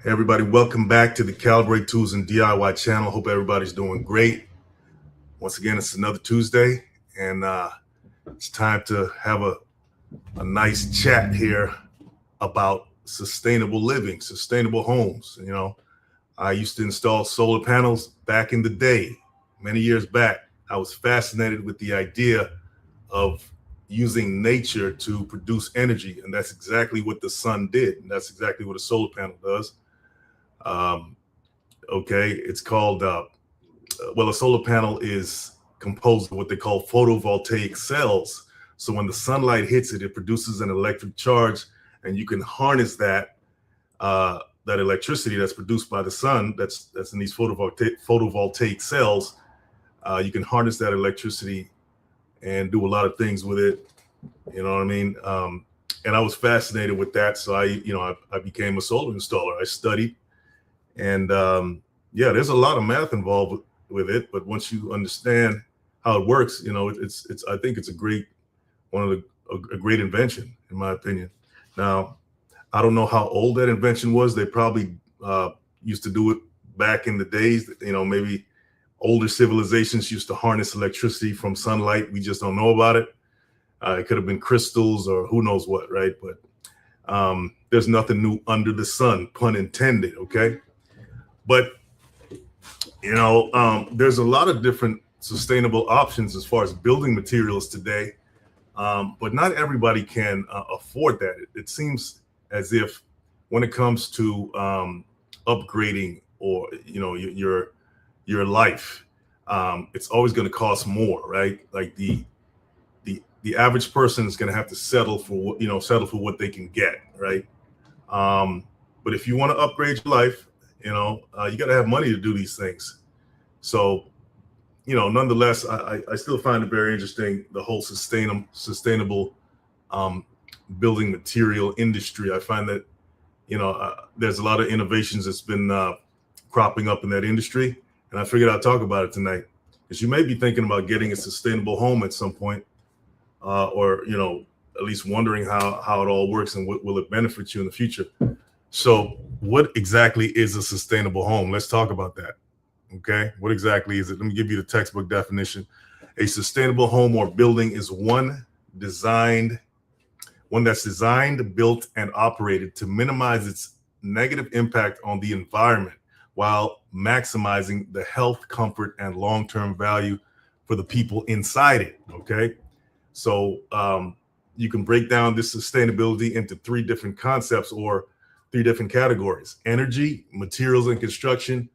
Hey everybody, welcome back to the Calibrate Tools and DIY channel. Hope everybody's doing great. Once again, it's another Tuesday, and it's time to have a nice chat here about sustainable living, sustainable homes. You know, I used to install solar panels back in the day, many years back. I was fascinated with the idea of using nature to produce energy, and that's exactly what the sun did, and that's exactly what a solar panel does. Um, okay, it's called a solar panel is composed of what they call photovoltaic cells. So when the sunlight hits it, it produces an electric charge, and you can harness that electricity that's produced by the sun. That's in these photovoltaic cells. You can harness that electricity and do a lot of things with it. You know what I mean? And I was fascinated with that, so I became a solar installer. I studied, and yeah, there's a lot of math involved with it, but once you understand how it works, you know, it's I think it's a great one of the a great invention in my opinion. Now, I don't know how old that invention was. They probably used to do it back in the days. You know, maybe older civilizations used to harness electricity from sunlight. We just don't know about it. It could have been crystals or who knows what, right? But there's nothing new under the sun, pun intended. Okay, but there's a lot of different sustainable options as far as building materials today, but not everybody can afford that. It seems as if when it comes to upgrading or your life, it's always going to cost more, right? Like the average person is going to have to settle for what they can get, right? But if you want to upgrade your life, you got to have money to do these things. So, nonetheless, I still find it very interesting, the whole sustainable building material industry. I find that, there's a lot of innovations that's been cropping up in that industry. And I figured I'd talk about it tonight, because you may be thinking about getting a sustainable home at some point, or, at least wondering how it all works and what will it benefit you in the future. So what exactly is a sustainable home? Let's talk about that. Okay, what exactly is it? Let me give you the textbook definition. A sustainable home or building is one that's designed, built, and operated to minimize its negative impact on the environment while maximizing the health, comfort, and long-term value for the people inside it. Okay, so you can break down this sustainability into three different concepts or three different categories: energy, materials and construction,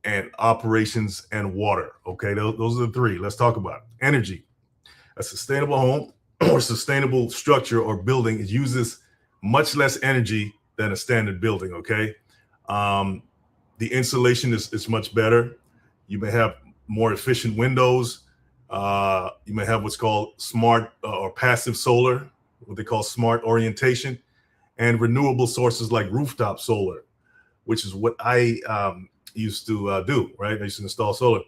and operations and water. Okay, those are the three. Let's talk about it. Energy. A sustainable home or sustainable structure or building uses much less energy than a standard building. Okay, the insulation is much better. You may have more efficient windows. You may have what's called smart or passive solar, what they call smart orientation, and renewable sources like rooftop solar, which is what I used to do, right? I used to install solar.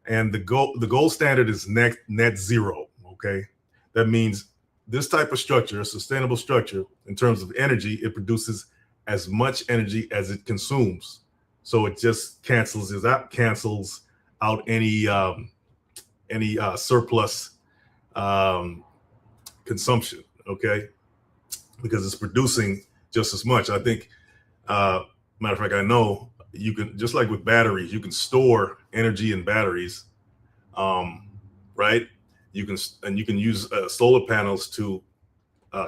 And the gold standard is net zero. Okay, that means this type of structure, a sustainable structure, in terms of energy, it produces as much energy as it consumes. So it just cancels out any surplus consumption. Okay, because it's producing just as much. I think, matter of fact, I know you can, just like with batteries, you can store energy in batteries, right? You can use solar panels to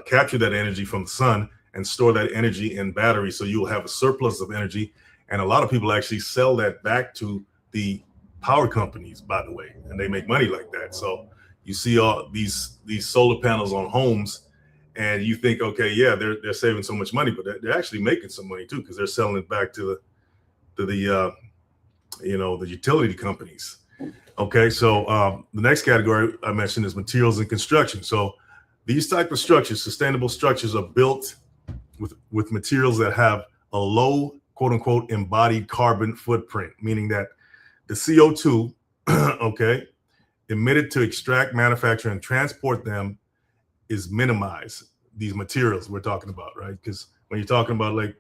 capture that energy from the sun and store that energy in batteries. So you'll have a surplus of energy. And a lot of people actually sell that back to the power companies, by the way, and they make money like that. So you see all these solar panels on homes, and you think, okay, yeah, they're saving so much money, but they're actually making some money too, because they're selling it back to the utility companies. Okay, so the next category I mentioned is materials and construction. So these type of structures, sustainable structures, are built with materials that have a low, quote unquote, embodied carbon footprint, meaning that the CO2, okay, emitted to extract, manufacture, and transport them is minimized. These materials we're talking about, right? Because when you're talking about like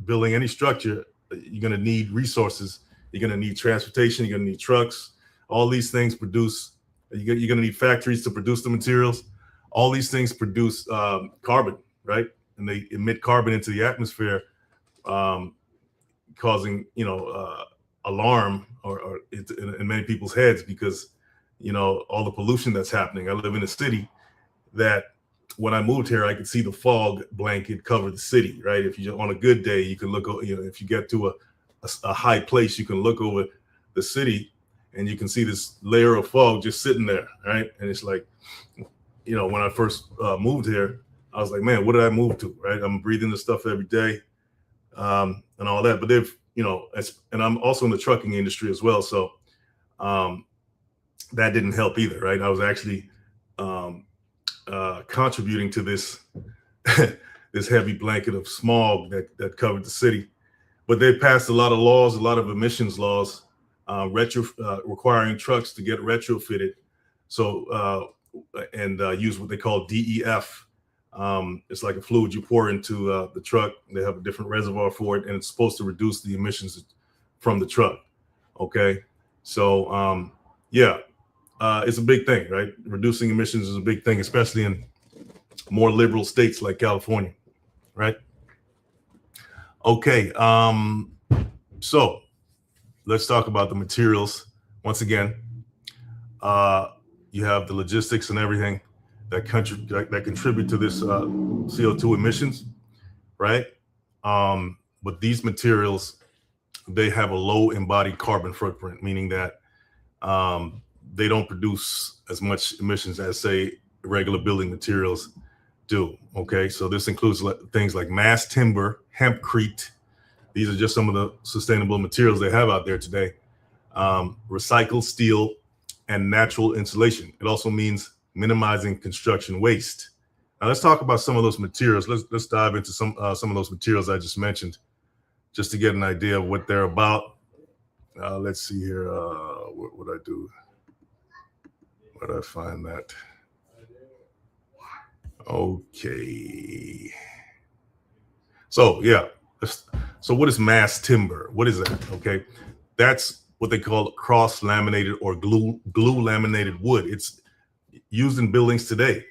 building any structure, you're going to need resources. You're going to need transportation. You're going to need trucks. All these things produce. You're going to need factories to produce the materials. All these things produce carbon, right? And they emit carbon into the atmosphere, causing alarm or in many people's heads because all the pollution that's happening. I live in a city that when I moved here, I could see the fog blanket cover the city, right? If you on a good day, you can look, if you get to a high place, you can look over the city and you can see this layer of fog just sitting there, right? And it's like, when I first moved here, I was like, man, what did I move to, right? I'm breathing this stuff every day and all that. But and I'm also in the trucking industry as well. So that didn't help either, right? I was actually contributing to this this heavy blanket of smog that covered the city. But they passed a lot of laws, a lot of emissions laws, requiring trucks to get retrofitted. So and use what they call DEF. It's like a fluid you pour into the truck. They have a different reservoir for it, and it's supposed to reduce the emissions from the truck. Okay, so it's a big thing, right? Reducing emissions is a big thing, especially in more liberal states like California, right? Okay, so let's talk about the materials. Once again, you have the logistics and everything that contribute to this CO2 emissions, right? But these materials, they have a low embodied carbon footprint, meaning that they don't produce as much emissions as, say, regular building materials do. Okay, so this includes things like mass timber, hempcrete. These are just some of the sustainable materials they have out there today. Recycled steel and natural insulation. It also means minimizing construction waste. Now let's talk about some of those materials. Let's dive into some of those materials I just mentioned, just to get an idea of what they're about. Let's see here. What would I do? Where did I find that? Okay. So yeah. So what is mass timber? What is that? Okay. That's what they call cross laminated or glue laminated wood. It's used in buildings today,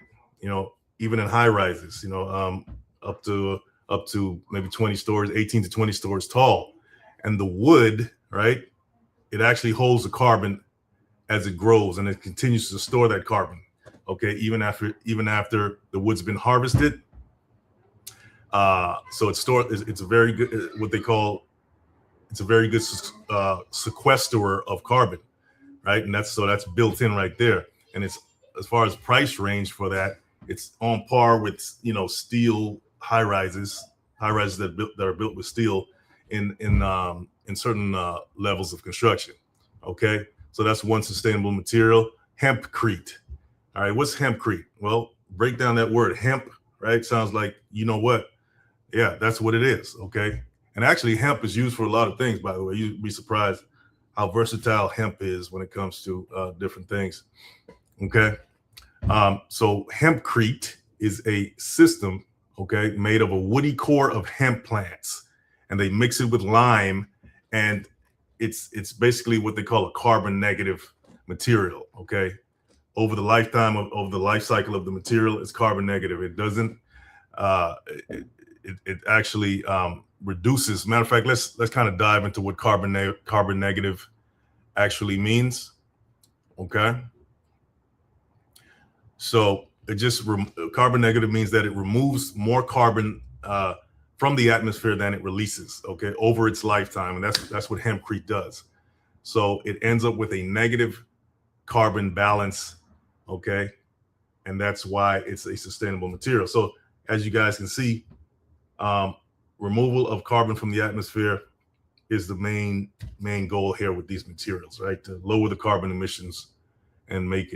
even in high rises, up to maybe 20 stories, 18 to 20 stories tall. And the wood, right, it actually holds the carbon as it grows, and it continues to store that carbon. Okay, even after the wood's been harvested. So it's stored. It's a very good, what they call, it's a very good sequesterer of carbon, right? And that's built in right there. And it's, as far as price range for that, it's on par with steel high rises that are built with steel in certain levels of construction. Okay, so that's one sustainable material. Hempcrete. All right, what's hempcrete? Well, break down that word. Hemp, right? Sounds like what? Yeah, that's what it is. Okay, and actually, hemp is used for a lot of things. By the way, you'd be surprised how versatile hemp is when it comes to different things. Okay, so hempcrete is a system, okay, made of a woody core of hemp plants, and they mix it with lime, and it's basically what they call a carbon negative material. Okay, over the lifetime of the life cycle of the material, it's carbon negative. It doesn't. It actually reduces. Matter of fact, let's kind of dive into what carbon negative actually means. Okay. So it just carbon negative means that it removes more carbon from the atmosphere than it releases. Okay, over its lifetime, and that's what hempcrete does. So it ends up with a negative carbon balance. Okay, and that's why it's a sustainable material. So as you guys can see, removal of carbon from the atmosphere is the main goal here with these materials, right? To lower the carbon emissions and make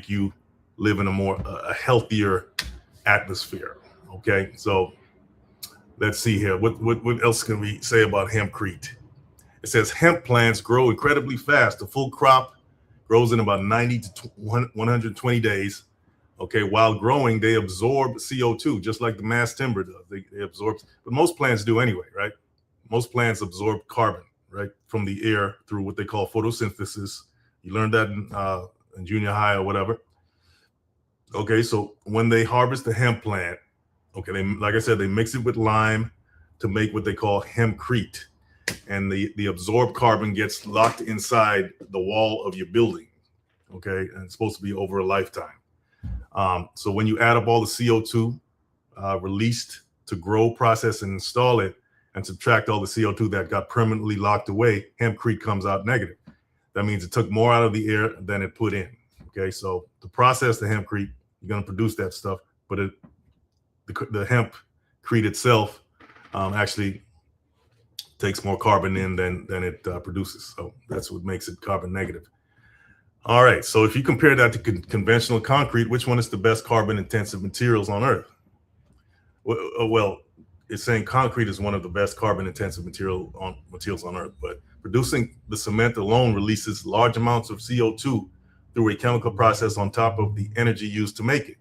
you live in a healthier atmosphere. Okay, so let's see here. What else can we say about hempcrete? It says hemp plants grow incredibly fast. The full crop grows in about 90 to 120 days. Okay, while growing, they absorb CO2 just like the mass timber does. They absorb, but most plants do anyway, right? Most plants absorb carbon, right, from the air through what they call photosynthesis. You learned that in junior high or whatever. Okay, so when they harvest the hemp plant, okay, like I said, they mix it with lime to make what they call hempcrete, and the absorbed carbon gets locked inside the wall of your building. Okay, and it's supposed to be over a lifetime. So when you add up all the CO2 released to grow, process, and install it, and subtract all the CO2 that got permanently locked away, hempcrete comes out negative. That means it took more out of the air than it put in. Okay, so to process the hempcrete, you're going to produce that stuff, but the hempcrete itself actually takes more carbon in than it produces. So that's what makes it carbon negative. All right, so if you compare that to conventional concrete, which one is the best carbon intensive materials on Earth? Well, it's saying concrete is one of the best carbon intensive materials on Earth, but producing the cement alone releases large amounts of CO2 through a chemical process on top of the energy used to make it.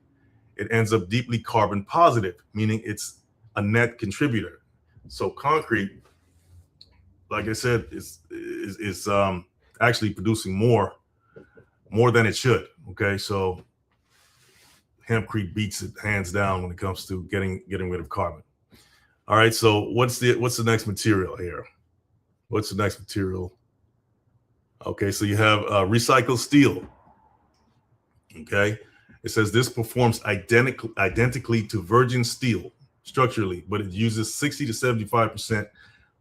It ends up deeply carbon positive, meaning it's a net contributor. So concrete, like I said, is actually producing more than it should. Okay, so hempcrete beats it hands down when it comes to getting rid of carbon. All right, so what's the next material here? What's the next material? Okay, so you have recycled steel. Okay, it says this performs identically to virgin steel structurally, but it uses 60 to 75%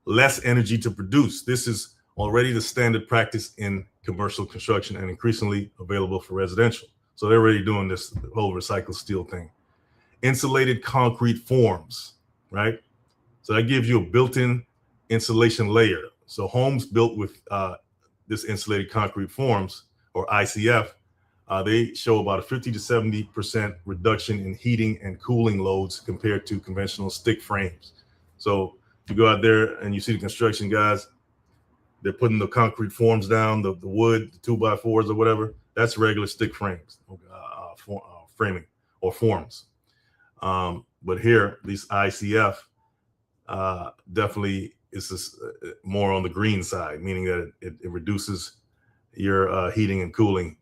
less energy to produce. This is already the standard practice in commercial construction and increasingly available for residential. So they're already doing this whole recycled steel thing. Insulated concrete forms, right? So that gives you a built-in insulation layer. So homes built with this insulated concrete forms, or ICF, they show about a 50 to 70% reduction in heating and cooling loads compared to conventional stick frames. So you go out there and you see the construction guys, they're putting the concrete forms down, the wood, the 2x4s or whatever. That's regular stick frames, framing or forms. But here, these ICF definitely is more on the green side, meaning that it reduces your heating and cooling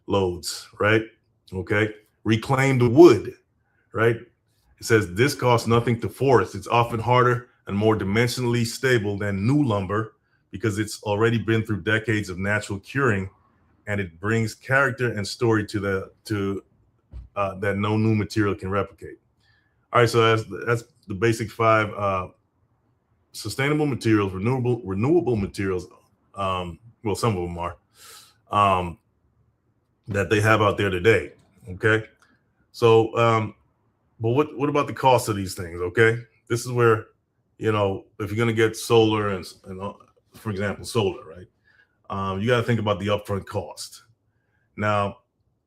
loads, right? Okay. Reclaimed wood, right? It says this costs nothing to forest. It's often harder and more dimensionally stable than new lumber because it's already been through decades of natural curing, and it brings character and story to that no new material can replicate. All right, so that's the basic 5 sustainable materials, renewable materials. Well, some of them are that they have out there today. Okay, so but what about the cost of these things? Okay, this is where, if you're going to get solar and for example, solar, right? You got to think about the upfront cost. Now,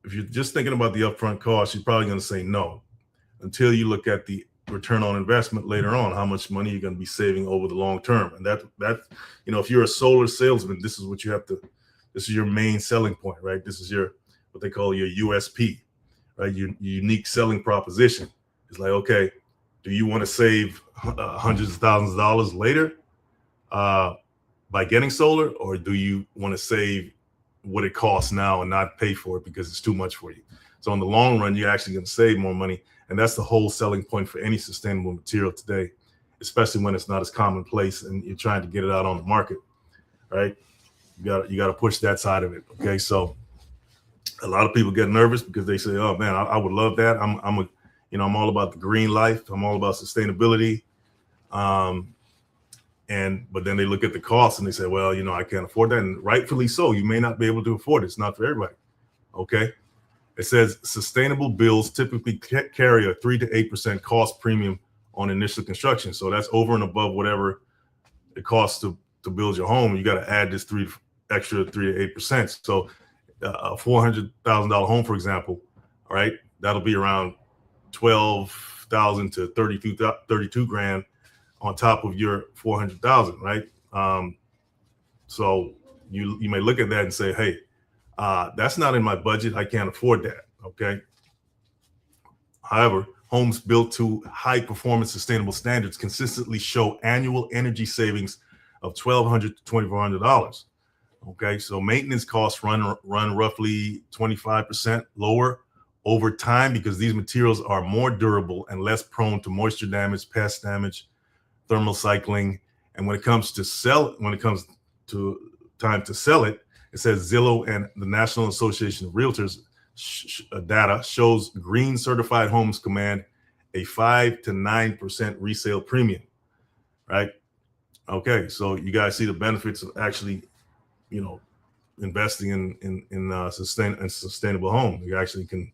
if you're just thinking about the upfront cost, you're probably going to say no until you look at the return on investment later on, how much money you're going to be saving over the long term. And that if you're a solar salesman, this is what you have to, this is your main selling point, right? This is what they call your USP, right? Your unique selling proposition. It's like, okay, do you want to save hundreds of thousands of dollars later by getting solar, or do you want to save what it costs now and not pay for it because it's too much for you? So in the long run, you're actually going to save more money. And that's the whole selling point for any sustainable material today, especially when it's not as commonplace and you're trying to get it out on the market, right? You got to push that side of it. Okay. So a lot of people get nervous because they say, oh man, I would love that. I'm all about the green life. I'm all about sustainability. But then they look at the cost and they say, well, I can't afford that. And rightfully so, you may not be able to afford it. It's not for everybody. Okay. It says sustainable builds typically carry a 3 to 8% cost premium on initial construction. So that's over and above whatever it costs to build your home. You got to add this extra 3 to 8%. So a $400,000 home, for example, all right, that'll be around 12,000 to 32 grand on top of your 400,000, right? So you may look at that and say, hey, that's not in my budget. I can't afford that. Okay. However, homes built to high performance sustainable standards consistently show annual energy savings of $1,200 to $2,400. Okay, so maintenance costs run roughly 25% lower over time because these materials are more durable and less prone to moisture damage, pest damage, thermal cycling. And when it comes to time to sell it, it says Zillow and the National Association of Realtors data shows green certified homes command a 5 to 9% resale premium, right? Okay, so you guys see the benefits of actually, investing in sustainable home. You actually can,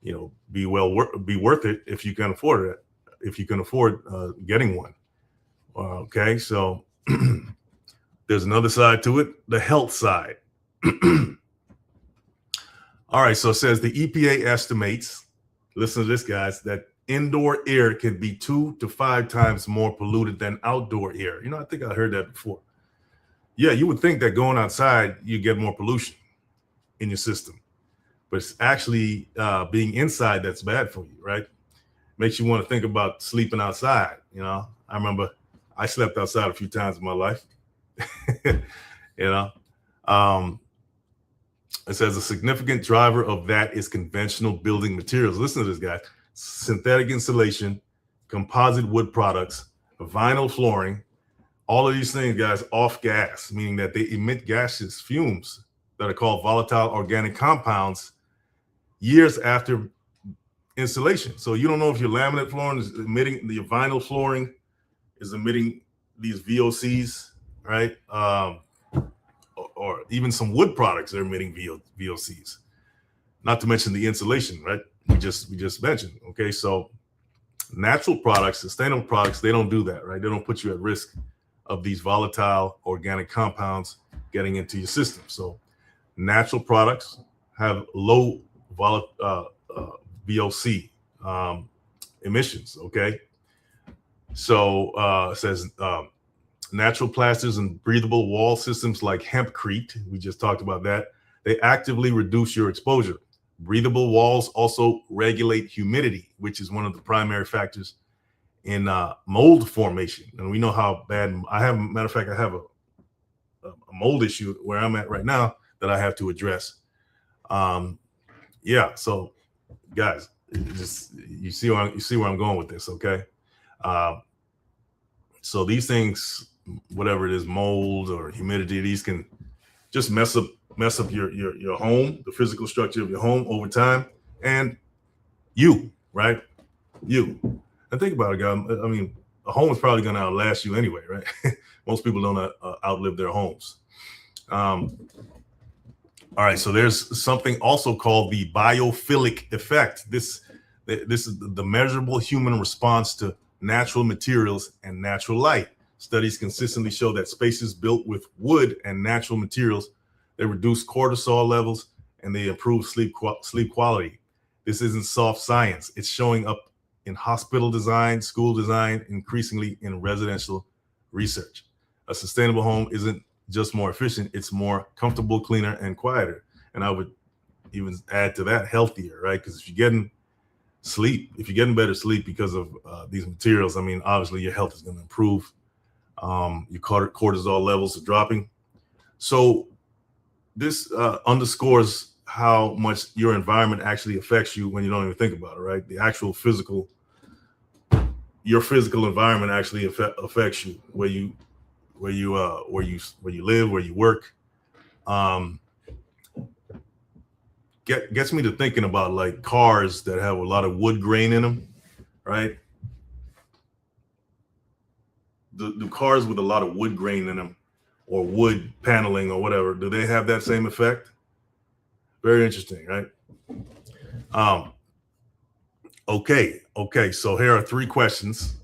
be worth it if you can afford it, if you can afford getting one. Okay, so there's another side to it, the health side. All right, so it says the EPA estimates, listen to this, guys, that indoor air can be 2 to 5 times more polluted than outdoor air. I think I heard that before. Yeah, you would think that going outside, you get more pollution in your system, but it's actually being inside that's bad for you, right? Makes you want to think about sleeping outside. I remember I slept outside a few times in my life. It says a significant driver of that is conventional building materials. Listen to this, guys. Synthetic insulation, composite wood products, vinyl flooring, all of these things, guys, off gas, meaning that they emit gaseous fumes that are called volatile organic compounds years after installation. So you don't know if your laminate flooring is emitting, the vinyl flooring is emitting these VOCs, right? Or even some wood products are emitting VOCs. Not to mention the insulation, right? We just mentioned. Okay, so natural products, sustainable products, they don't do that, right? They don't put you at risk of these volatile organic compounds getting into your system. So natural products have low VOC emissions. Okay, so it says natural plasters and breathable wall systems like hempcrete, we just talked about that, they actively reduce your exposure. Breathable walls also regulate humidity, which is one of the primary factors in mold formation. And we know how bad I have. Matter of fact, I have a mold issue where I'm at right now that I have to address. Yeah, so guys, you see where I'm going with this, okay? So these things, whatever it is, mold or humidity, these can just mess up your home, the physical structure of your home over time, and you, right? You. And think about it, guys. I mean, a home is probably going to outlast you anyway, right? Most people don't outlive their homes. All right, so there's something also called the biophilic effect. This is the measurable human response to natural materials and natural light. Studies consistently show that spaces built with wood and natural materials, they reduce cortisol levels and they improve sleep quality. This isn't soft science. It's showing up in hospital design, school design, increasingly in residential research. A sustainable home isn't just more efficient, it's more comfortable, cleaner, and quieter. And I would even add to that healthier, right? Because if you're getting better sleep because of these materials, I mean, obviously your health is going to improve. Your cortisol levels are dropping. So this underscores how much your environment actually affects you when you don't even think about it, right? The actual your physical environment actually affects you, where you live, where you work. Gets me to thinking about like cars that have a lot of wood grain in them, right? The cars with a lot of wood grain in them, or wood paneling or whatever, do they have that same effect? Very interesting, right? Okay. So here are 3 questions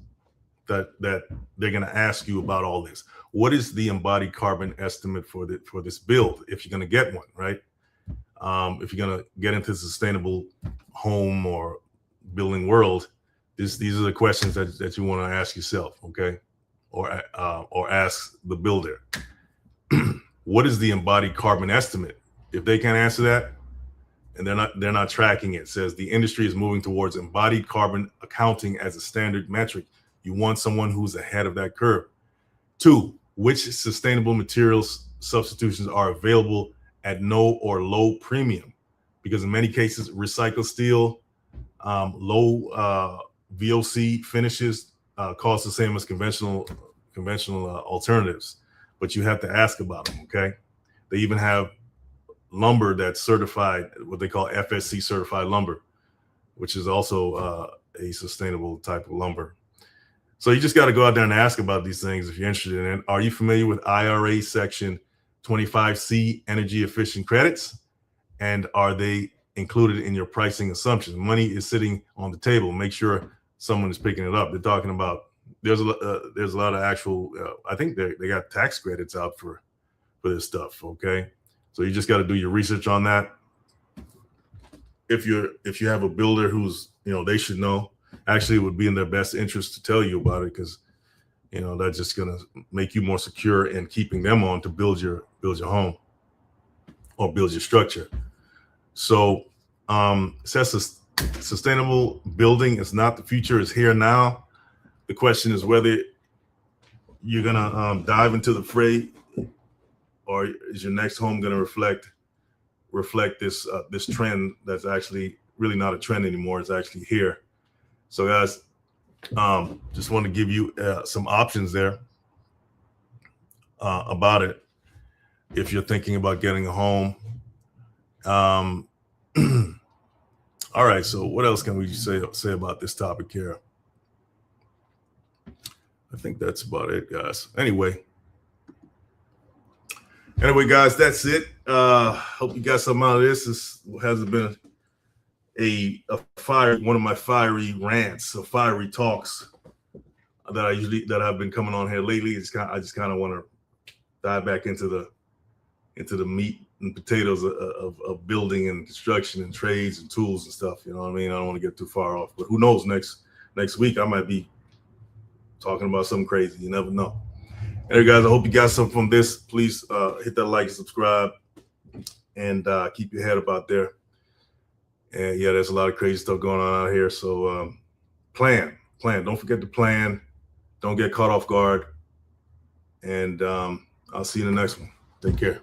that they're going to ask you about all this. What is the embodied carbon estimate for this build, if you're going to get one, right? If you're going to get into the sustainable home or building world, these are the questions that you want to ask yourself, okay? Or ask the builder. What is the embodied carbon estimate? If they can't answer that, and they're not tracking it. It says the industry is moving towards embodied carbon accounting as a standard metric. You want someone who's ahead of that curve. 2, which sustainable materials substitutions are available at no or low premium? Because in many cases, recycled steel, low VOC finishes cost the same as conventional alternatives, but you have to ask about them. Okay, they even have lumber that's certified, what they call FSC certified lumber, which is also a sustainable type of lumber. So you just got to go out there and ask about these things if you're interested in it. Are you familiar with IRA Section 25C energy efficient credits? And are they included in your pricing assumptions? Money is sitting on the table. Make sure someone is picking it up. They're talking about there's a lot of actual. I think they got tax credits out for this stuff. Okay, so you just got to do your research on that. If you have a builder who's, they should know. Actually, it would be in their best interest to tell you about it, because that's just gonna make you more secure in keeping them on to build your home or build your structure. So it says sustainable building is not the future, it's here now. The question is whether you're gonna dive into the fray, or is your next home gonna reflect this trend that's actually really not a trend anymore. It's actually here. So guys, just want to give you some options there about it if you're thinking about getting a home. All right, so what else can we say about this topic here? I think that's about it, guys. Anyway, guys, that's it. Hope you got something out of this. This hasn't been one of my fiery rants or fiery talks that I've been coming on here lately. I just kind of want to dive back into the meat and potatoes of building and construction and trades and tools and stuff. You know what I mean? I don't want to get too far off, but who knows? Next week I might be talking about something crazy. You never know. Anyway, guys, I hope you got something from this. Please hit that like and subscribe, and keep your head up out there. And yeah, there's a lot of crazy stuff going on out here. So plan. Don't forget to plan. Don't get caught off guard. And I'll see you in the next one. Take care.